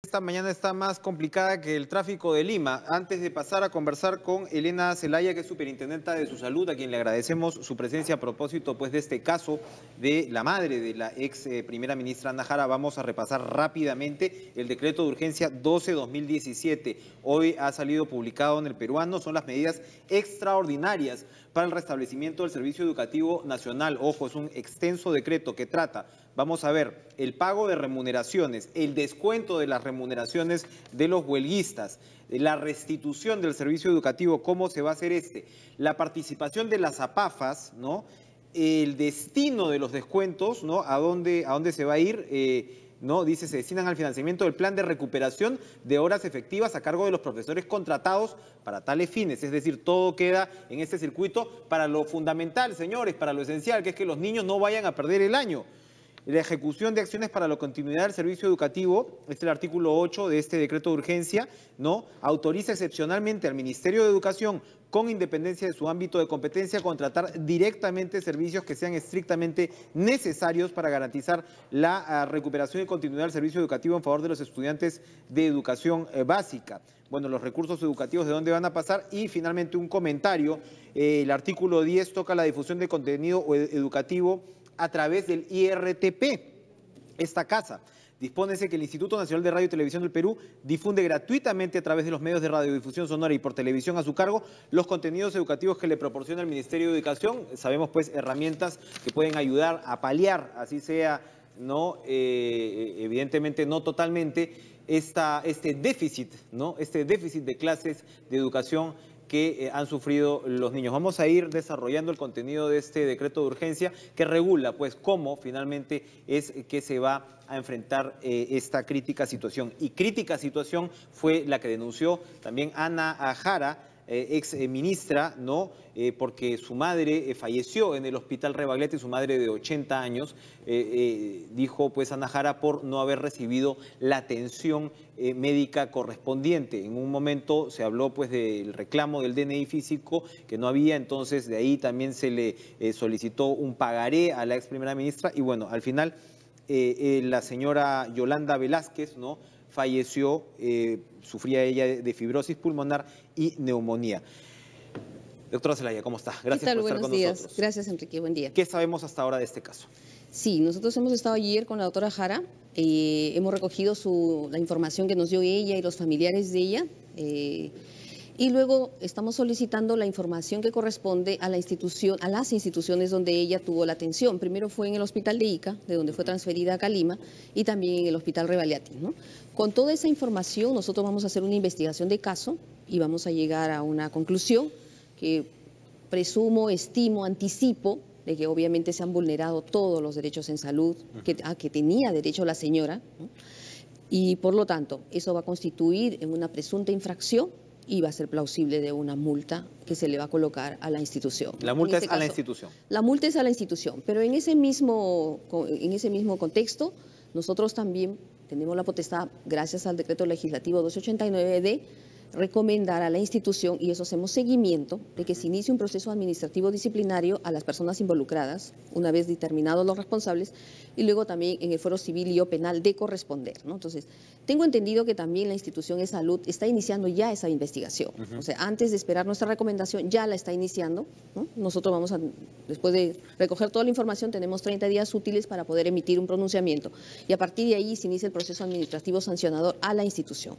Esta mañana está más complicada que el tráfico de Lima. Antes de pasar a conversar con Elena Zelaya, que es superintendenta de su salud, a quien le agradecemos su presencia a propósito pues, de este caso de la madre de la ex primera ministra Ana Jara, vamos a repasar rápidamente el decreto de urgencia 12-2017. Hoy ha salido publicado en El Peruano, son las medidas extraordinarias para el restablecimiento del servicio educativo nacional. Ojo, es un extenso decreto que trata, vamos a ver, el pago de remuneraciones, el descuento de las remuneraciones de los huelguistas, la restitución del servicio educativo, cómo se va a hacer la participación de las APAFAS, ¿no? El destino de los descuentos, ¿no? ¿A dónde se va a ir? ¿No? Dice, se destinan al financiamiento del plan de recuperación de horas efectivas a cargo de los profesores contratados para tales fines. Es decir, todo queda en este circuito para lo fundamental, señores, para lo esencial, que es que los niños no vayan a perder el año. La ejecución de acciones para la continuidad del servicio educativo, este es el artículo 8 de este decreto de urgencia, ¿no? Autoriza excepcionalmente al Ministerio de Educación, con independencia de su ámbito de competencia, contratar directamente servicios que sean estrictamente necesarios para garantizar la recuperación y continuidad del servicio educativo en favor de los estudiantes de educación básica. Bueno, los recursos educativos, ¿de dónde van a pasar? Y finalmente un comentario, el artículo 10 toca la difusión de contenido educativo a través del IRTP. Esta casa dispónese que el Instituto Nacional de Radio y Televisión del Perú difunde gratuitamente a través de los medios de radiodifusión sonora y por televisión a su cargo los contenidos educativos que le proporciona el Ministerio de Educación. Sabemos pues herramientas que pueden ayudar a paliar, así sea, no evidentemente no totalmente, este déficit, ¿no? Este déficit de clases de educación que han sufrido los niños. Vamos a ir desarrollando el contenido de este decreto de urgencia que regula pues cómo finalmente es que se va a enfrentar esta crítica situación. Y crítica situación fue la que denunció también Ana Jara, ex ministra, ¿no? Porque su madre falleció en el hospital Rebagliati, su madre de 80 años, dijo pues Ana Jara por no haber recibido la atención médica correspondiente. En un momento se habló pues del reclamo del DNI físico que no había, entonces de ahí también se le solicitó un pagaré a la ex primera ministra y bueno, al final la señora Yolanda Velázquez, ¿no? Falleció, sufría ella de fibrosis pulmonar y neumonía. Doctora Zelaya, ¿cómo está? Gracias por estar con nosotros. Gracias, Enrique. Buen día. ¿Qué sabemos hasta ahora de este caso? Sí, nosotros hemos estado ayer con la doctora Jara, hemos recogido la información que nos dio ella y los familiares de ella, y luego estamos solicitando la información que corresponde a la institución, a las instituciones donde ella tuvo la atención. Primero fue en el hospital de Ica, de donde fue transferida a Calima, y también en el hospital Rebagliati, ¿no? Con toda esa información nosotros vamos a hacer una investigación de caso y vamos a llegar a una conclusión que presumo, estimo, anticipo de que obviamente se han vulnerado todos los derechos en salud que tenía derecho la señora, ¿no? Y por lo tanto eso va a constituir en una presunta infracción y va a ser plausible de una multa que se le va a colocar a la institución. La multa es a la institución. La multa es a la institución, pero en ese mismo contexto nosotros también tenemos la potestad, gracias al decreto legislativo 289, de recomendar a la institución, y eso hacemos seguimiento, de que se inicie un proceso administrativo disciplinario a las personas involucradas, una vez determinados los responsables, y luego también en el fuero civil y o penal de corresponder, ¿no? Entonces, tengo entendido que también la institución de salud está iniciando ya esa investigación. O sea, antes de esperar nuestra recomendación, ya la está iniciando, ¿no? Nosotros vamos a, después de recoger toda la información, tenemos 30 días útiles para poder emitir un pronunciamiento, y a partir de ahí se inicia el proceso administrativo sancionador a la institución.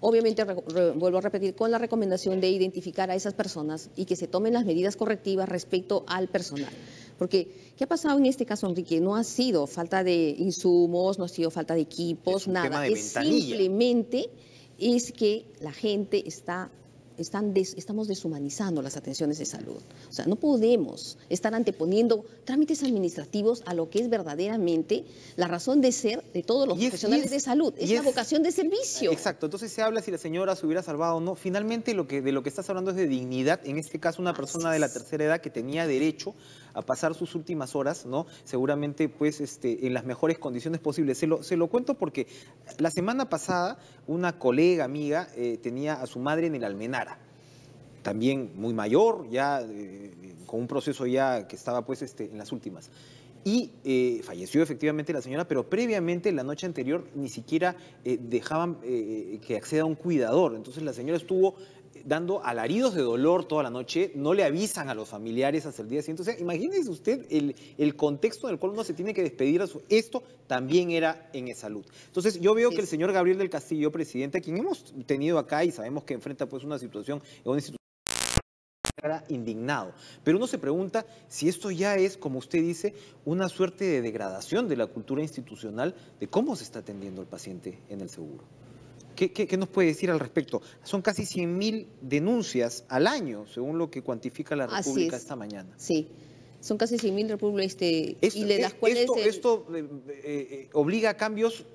Obviamente, vuelvo a repetir, con la recomendación de identificar a esas personas y que se tomen las medidas correctivas respecto al personal. Porque, ¿qué ha pasado en este caso, Enrique? No ha sido falta de insumos, no ha sido falta de equipos, nada. Simplemente es que la gente estamos deshumanizando las atenciones de salud. O sea, no podemos estar anteponiendo trámites administrativos a lo que es verdaderamente la razón de ser de todos los profesionales de salud. Es la vocación de servicio. Exacto. Entonces se habla si la señora se hubiera salvado o no. Finalmente de lo que estás hablando es de dignidad. En este caso, una persona de la tercera edad que tenía derecho a pasar sus últimas horas, ¿no? Seguramente, pues, en las mejores condiciones posibles. Se lo cuento porque la semana pasada una colega, amiga, tenía a su madre en el Almenara. También muy mayor, ya con un proceso ya que estaba pues en las últimas. falleció efectivamente la señora, pero previamente, la noche anterior, ni siquiera dejaban que acceda un cuidador. Entonces la señora estuvo dando alaridos de dolor toda la noche, no le avisan a los familiares hasta el día siguiente. O sea, imagínese usted el contexto en el cual uno se tiene que despedir. Esto también era en E-Salud. Entonces yo veo que el señor Gabriel del Castillo, presidente, a quien hemos tenido acá y sabemos que enfrenta pues una situación en una institución indignado, pero uno se pregunta si esto ya es, como usted dice, una suerte de degradación de la cultura institucional de cómo se está atendiendo al paciente en el seguro. ¿Qué nos puede decir al respecto? Son casi 100.000 denuncias al año, según lo que cuantifica la República esta mañana. Sí, son casi 100.000 repúblicas y de las cuales... Esto obliga a cambios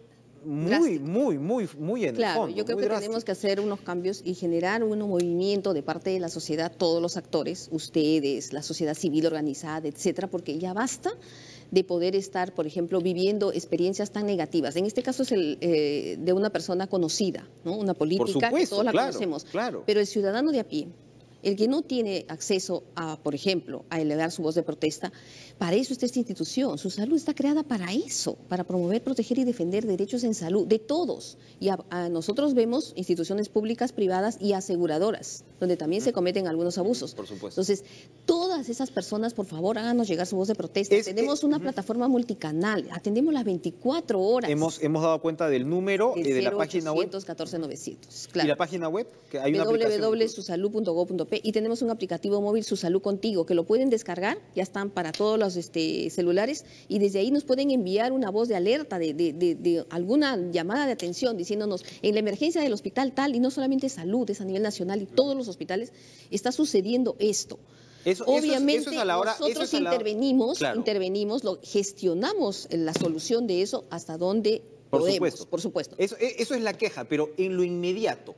muy en el Claro, fondo, yo creo que tenemos que hacer unos cambios y generar un movimiento de parte de la sociedad, todos los actores, ustedes, la sociedad civil organizada, etcétera, porque ya basta de poder estar, por ejemplo, viviendo experiencias tan negativas. En este caso es de una persona conocida, ¿no? Una política que todos la conocemos. Claro. Pero el ciudadano de a pie, el que no tiene acceso a, por ejemplo, a elevar su voz de protesta, para eso está esta institución. Su salud está creada para eso, para promover, proteger y defender derechos en salud de todos. Y nosotros vemos instituciones públicas, privadas y aseguradoras, donde también se cometen algunos abusos. Por supuesto. Entonces, todas esas personas, por favor, háganos llegar su voz de protesta. Tenemos una plataforma multicanal, atendemos las 24 horas. Hemos dado cuenta del número de la página web. 14-900, claro. ¿Y la página web? Que hay www.susalud.gov.p y tenemos un aplicativo móvil, Su Salud Contigo, que lo pueden descargar, ya están para todos los celulares, y desde ahí nos pueden enviar una voz de alerta de alguna llamada de atención diciéndonos en la emergencia del hospital tal, y no solamente salud, es a nivel nacional y todos los hospitales está sucediendo esto. Obviamente nosotros intervenimos, gestionamos la solución de eso hasta donde podemos, por supuesto. Eso es la queja, pero en lo inmediato,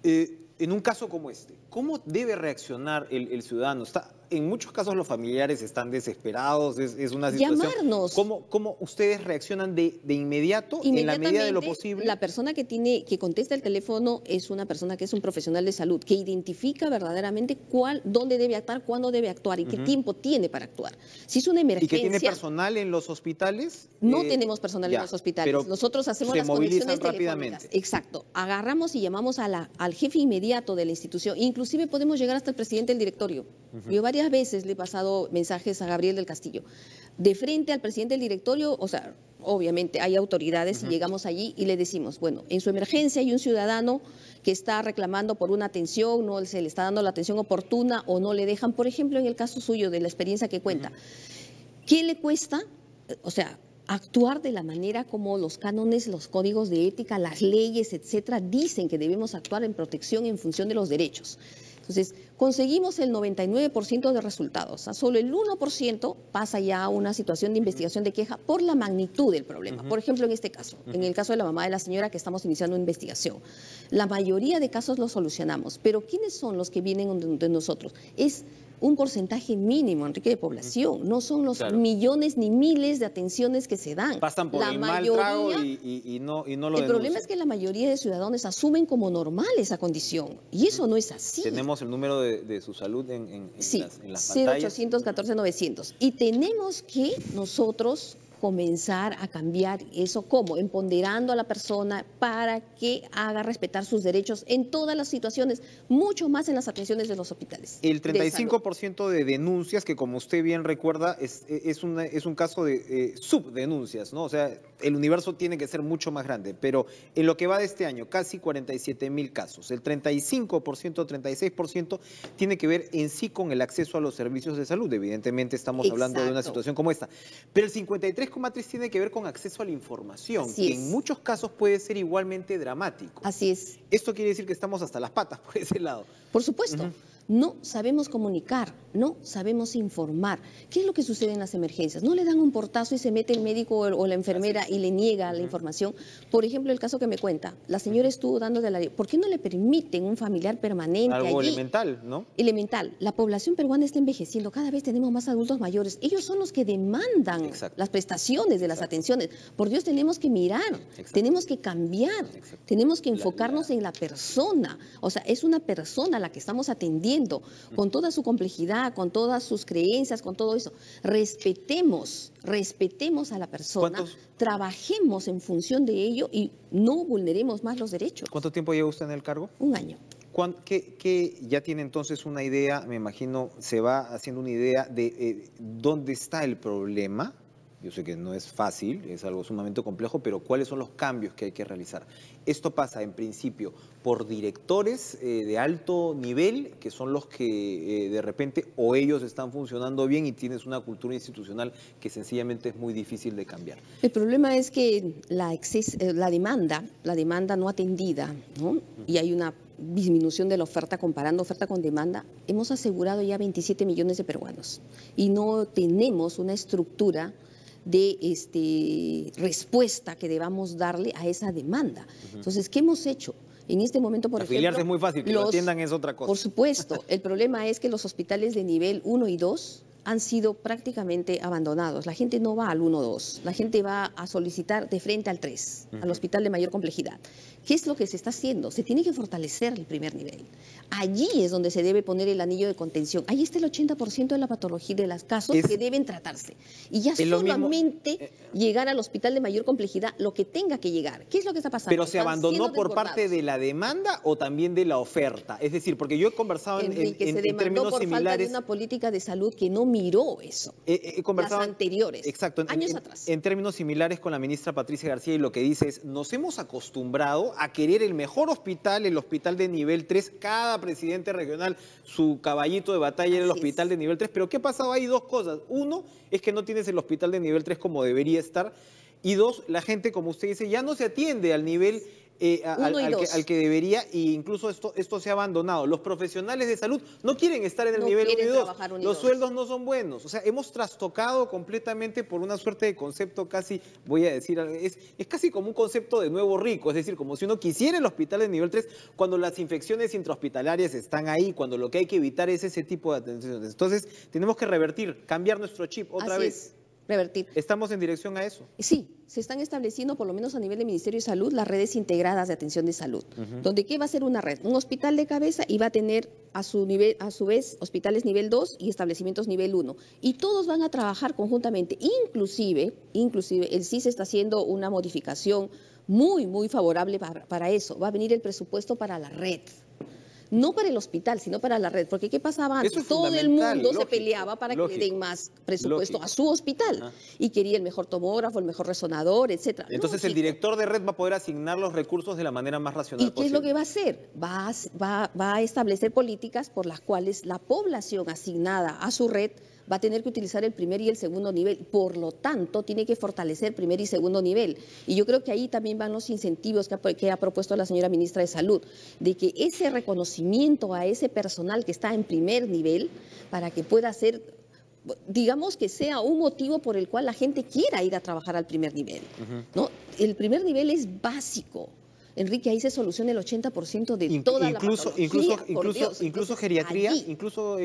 en un caso como este, ¿cómo debe reaccionar el ciudadano? En muchos casos los familiares están desesperados, es una situación... Llamarnos. ¿Cómo ustedes reaccionan de inmediato, en la medida de lo posible? La persona que contesta el teléfono es una persona que es un profesional de salud, que identifica verdaderamente dónde debe actuar, cuándo debe actuar y qué tiempo tiene para actuar. Si es una emergencia... ¿Y que tiene personal en los hospitales? No tenemos personal en los hospitales. Nosotros hacemos las conexiones telefónicas. Exacto. Agarramos y llamamos al jefe inmediato de la institución. Inclusive podemos llegar hasta el presidente del directorio. Yo varias veces le he pasado mensajes a Gabriel del Castillo. De frente al presidente del directorio, o sea, obviamente hay autoridades y llegamos allí y le decimos, bueno, en su emergencia hay un ciudadano que está reclamando por una atención, no se le está dando la atención oportuna o no le dejan, por ejemplo, en el caso suyo de la experiencia que cuenta. ¿Qué le cuesta? O sea, actuar de la manera como los cánones, los códigos de ética, las leyes, etcétera, dicen que debemos actuar en protección en función de los derechos. Entonces, conseguimos el 99% de resultados. O sea, solo el 1% pasa ya a una situación de investigación de queja por la magnitud del problema. Por ejemplo, en este caso, en el caso de la mamá de la señora que estamos iniciando una investigación, la mayoría de casos los solucionamos. Pero ¿quiénes son los que vienen de nosotros? Es un porcentaje mínimo, Enrique, de población. No son los millones ni miles de atenciones que se dan. Pasan por el mal trago y no lo denuncian. El problema es que la mayoría de ciudadanos asumen como normal esa condición. Y eso no es así. Tenemos el número de Su Salud en las pantallas. 0800 14-900. Y tenemos que nosotros comenzar a cambiar eso. ¿Cómo? Empoderando a la persona para que haga respetar sus derechos en todas las situaciones, mucho más en las atenciones de los hospitales. El 35% de denuncias, que como usted bien recuerda, es un caso de subdenuncias, ¿no? O sea, el universo tiene que ser mucho más grande, pero en lo que va de este año, casi 47.000 casos. El 35%, 36% tiene que ver en sí con el acceso a los servicios de salud. Evidentemente estamos hablando de una situación como esta. Pero el 53,3% tiene que ver con acceso a la información, que en muchos casos puede ser igualmente dramático. Así es. Esto quiere decir que estamos hasta las patas por ese lado. Por supuesto. No sabemos comunicar, no sabemos informar. ¿Qué es lo que sucede en las emergencias? No le dan un portazo y se mete el médico o la enfermera y le niega la información. Por ejemplo, el caso que me cuenta, la señora estuvo dando de la... ¿Por qué no le permiten un familiar permanente Algo allí? Elemental, ¿no? Elemental. La población peruana está envejeciendo, cada vez tenemos más adultos mayores. Ellos son los que demandan las prestaciones de las atenciones. Por Dios, tenemos que mirar, tenemos que cambiar, tenemos que enfocarnos en la persona. O sea, es una persona a la que estamos atendiendo haciendo, con toda su complejidad, con todas sus creencias, con todo eso. Respetemos a la persona, trabajemos en función de ello y no vulneremos más los derechos. ¿Cuánto tiempo lleva usted en el cargo? 1 año. ¿Qué ya tiene entonces una idea, me imagino, se va haciendo una idea de dónde está el problema? Yo sé que no es fácil, es algo sumamente complejo, pero ¿cuáles son los cambios que hay que realizar? Esto pasa, en principio, por directores de alto nivel, que son los que de repente o ellos están funcionando bien y tienes una cultura institucional que sencillamente es muy difícil de cambiar. El problema es que la demanda no atendida, ¿no? Y hay una disminución de la oferta, comparando oferta con demanda. Hemos asegurado ya 27 millones de peruanos y no tenemos una estructura de respuesta que debamos darle a esa demanda. Entonces, ¿qué hemos hecho? En este momento, por ejemplo... Afiliarse es muy fácil, que lo atiendan es otra cosa. Por supuesto. El problema es que los hospitales de nivel 1 y 2 han sido prácticamente abandonados. La gente no va al 1-2, la gente va a solicitar de frente al 3, al hospital de mayor complejidad. ¿Qué es lo que se está haciendo? Se tiene que fortalecer el primer nivel. Allí es donde se debe poner el anillo de contención. Ahí está el 80% de la patología de los casos que deben tratarse. Y ya solamente llegar al hospital de mayor complejidad, lo que tenga que llegar. ¿Qué es lo que está pasando? ¿Pero se abandonó por parte de la demanda o también de la oferta? Es decir, porque yo he conversado en términos por similares. Falta de una política de salud que no miró eso. He conversado, las anteriores, exacto, años atrás. En términos similares con la ministra Patricia García, y lo que dice es, nos hemos acostumbrado a querer el mejor hospital, el hospital de nivel 3, cada presidente regional, su caballito de batalla era el hospital de nivel 3, pero ¿qué ha pasado? Hay dos cosas. Uno, es que no tienes el hospital de nivel 3 como debería estar, y dos, la gente, como usted dice, ya no se atiende al nivel al que debería, e incluso esto se ha abandonado. Los profesionales de salud no quieren estar en el nivel 1 y 2, los sueldos no son buenos. O sea, hemos trastocado completamente por una suerte de concepto casi, voy a decir, es casi como un concepto de nuevo rico, es decir, como si uno quisiera el hospital de nivel 3 cuando las infecciones intrahospitalarias están ahí, cuando lo que hay que evitar es ese tipo de atenciones. Entonces, tenemos que revertir, cambiar nuestro chip otra vez. Revertir. ¿Estamos en dirección a eso? Sí, se están estableciendo, por lo menos a nivel del Ministerio de Salud, las redes integradas de atención de salud, donde ¿qué va a ser una red? Un hospital de cabeza y va a tener a su vez hospitales nivel 2 y establecimientos nivel 1. Y todos van a trabajar conjuntamente. Inclusive el CIS está haciendo una modificación muy favorable para eso. Va a venir el presupuesto para la red. No para el hospital, sino para la red. Porque ¿qué pasaba antes? Todo el mundo se peleaba para que le den más presupuesto a su hospital. Y quería el mejor tomógrafo, el mejor resonador, etcétera. Entonces el director de red va a poder asignar los recursos de la manera más racional posible. ¿Y qué es lo que va a hacer? Va a establecer políticas por las cuales la población asignada a su red va a tener que utilizar el primer y el segundo nivel. Por lo tanto, tiene que fortalecer primer y segundo nivel. Y yo creo que ahí también van los incentivos que ha propuesto la señora ministra de Salud, de que ese reconocimiento a ese personal que está en primer nivel, para que pueda ser, digamos, que sea un motivo por el cual la gente quiera ir a trabajar al primer nivel, ¿no? El primer nivel es básico. Enrique, ahí se soluciona el 80% de toda la patología. Incluso geriatría, allí, incluso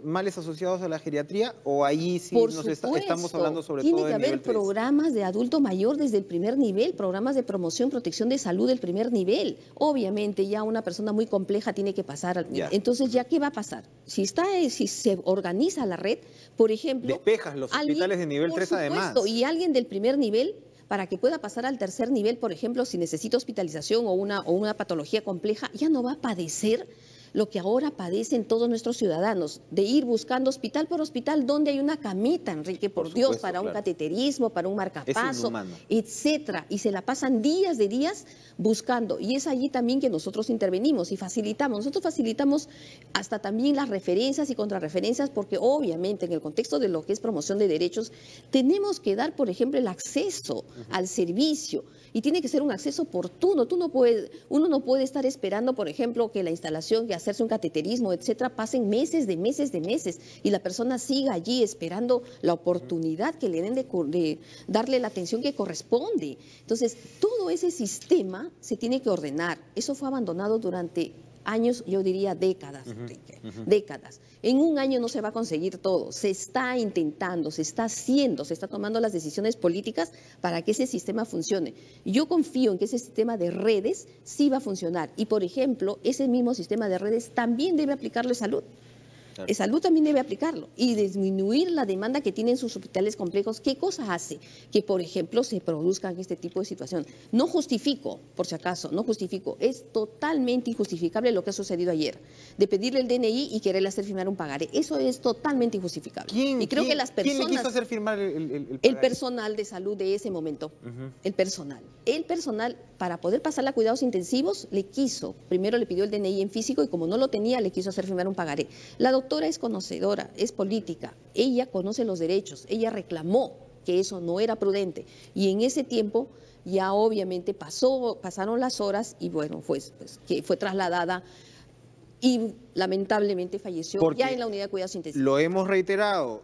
males asociados a la geriatría, o ahí sí estamos hablando sobre todo del nivel 3. Tiene que haber programas de adulto mayor desde el primer nivel, programas de promoción, protección de salud del primer nivel. Obviamente ya una persona muy compleja tiene que pasar al nivel. Entonces, ¿ya qué va a pasar? Si se organiza la red, por ejemplo... Despejas los hospitales de nivel 3 además. Y alguien del primer nivel, para que pueda pasar al tercer nivel, por ejemplo, si necesita hospitalización o una patología compleja, ya no va a padecer lo que ahora padecen todos nuestros ciudadanos, de ir buscando hospital por hospital donde hay una camita, Enrique, por Dios, para un cateterismo, para un marcapaso, etcétera. Y se la pasan días de días buscando. Y es allí también que nosotros intervenimos y facilitamos. Nosotros facilitamos hasta también las referencias y contrarreferencias, porque obviamente en el contexto de lo que es promoción de derechos, tenemos que dar, por ejemplo, el acceso al servicio. Y tiene que ser un acceso oportuno. Uno no puede estar esperando, por ejemplo, que la instalación, que hacerse un cateterismo, etcétera, pasen meses, y la persona siga allí esperando la oportunidad que le den de darle la atención que corresponde. Entonces, todo ese sistema se tiene que ordenar. Eso fue abandonado durante años, yo diría décadas, Enrique, décadas. En un año no se va a conseguir todo, se está intentando, se está haciendo, se está tomando las decisiones políticas para que ese sistema funcione. Yo confío en que ese sistema de redes sí va a funcionar y, por ejemplo, ese mismo sistema de redes también debe aplicarle salud. Claro. Salud también debe aplicarlo y disminuir la demanda que tienen sus hospitales complejos. ¿Qué cosa hace que, por ejemplo, se produzcan este tipo de situación? No justifico, por si acaso, no justifico. Es totalmente injustificable lo que ha sucedido ayer, de pedirle el DNI y quererle hacer firmar un pagaré. Eso es totalmente injustificable. Y creo que las personas... ¿Quién le quiso hacer firmar el pagaré? El personal de salud de ese momento. El personal. El personal, para poder pasarla a cuidados intensivos, primero le pidió el DNI en físico y como no lo tenía, le quiso hacer firmar un pagaré. La doctora es conocedora, es política, ella conoce los derechos, ella reclamó que eso no era prudente y en ese tiempo ya obviamente pasaron las horas y bueno, pues que fue trasladada y lamentablemente falleció Porque ya en la unidad de cuidados intensivos. Lo hemos reiterado,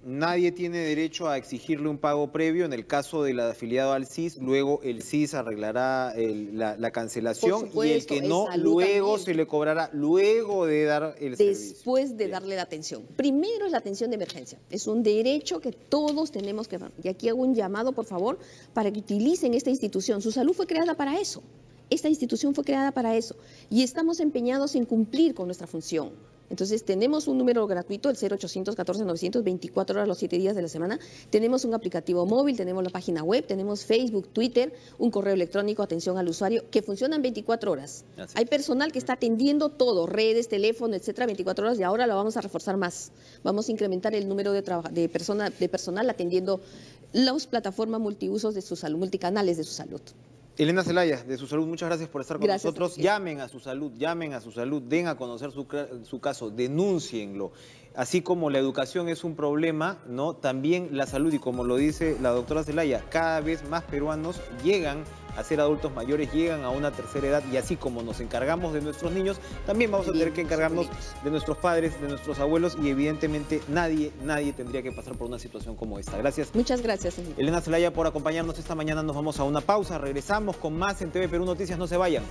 nadie tiene derecho a exigirle un pago previo en el caso del afiliado al CIS, luego el CIS arreglará la cancelación Por supuesto, y el que no, luego también. se le cobrará luego de dar el servicio. Después de darle la atención. Primero es la atención de emergencia. Es un derecho que todos tenemos que dar. Y aquí hago un llamado, por favor, para que utilicen esta institución. Su salud fue creada para eso. Esta institución fue creada para eso y estamos empeñados en cumplir con nuestra función. Entonces tenemos un número gratuito, el 0814-900, 24 horas los 7 días de la semana. Tenemos un aplicativo móvil, tenemos la página web, tenemos Facebook, Twitter, un correo electrónico, atención al usuario, que funcionan 24 horas. Hay personal que está atendiendo todo, redes, teléfono, etcétera, 24 horas y ahora lo vamos a reforzar más. Vamos a incrementar el número de personal atendiendo las plataformas multiusos de su salud, multicanales de su salud. Elena Zelaya, de Su Salud, muchas gracias por estar con nosotros. Gracias. Llamen a Su Salud, den a conocer su caso, denúncienlo. Así como la educación es un problema, ¿no? También la salud, y como lo dice la doctora Zelaya, cada vez más peruanos llegan a ser adultos mayores, llegan a una tercera edad, y así como nos encargamos de nuestros niños, también vamos a tener que encargarnos de nuestros padres, de nuestros abuelos, y evidentemente nadie tendría que pasar por una situación como esta. Gracias. Muchas gracias. Elena Zelaya por acompañarnos esta mañana. Nos vamos a una pausa, regresamos con más en TV Perú Noticias, no se vayan.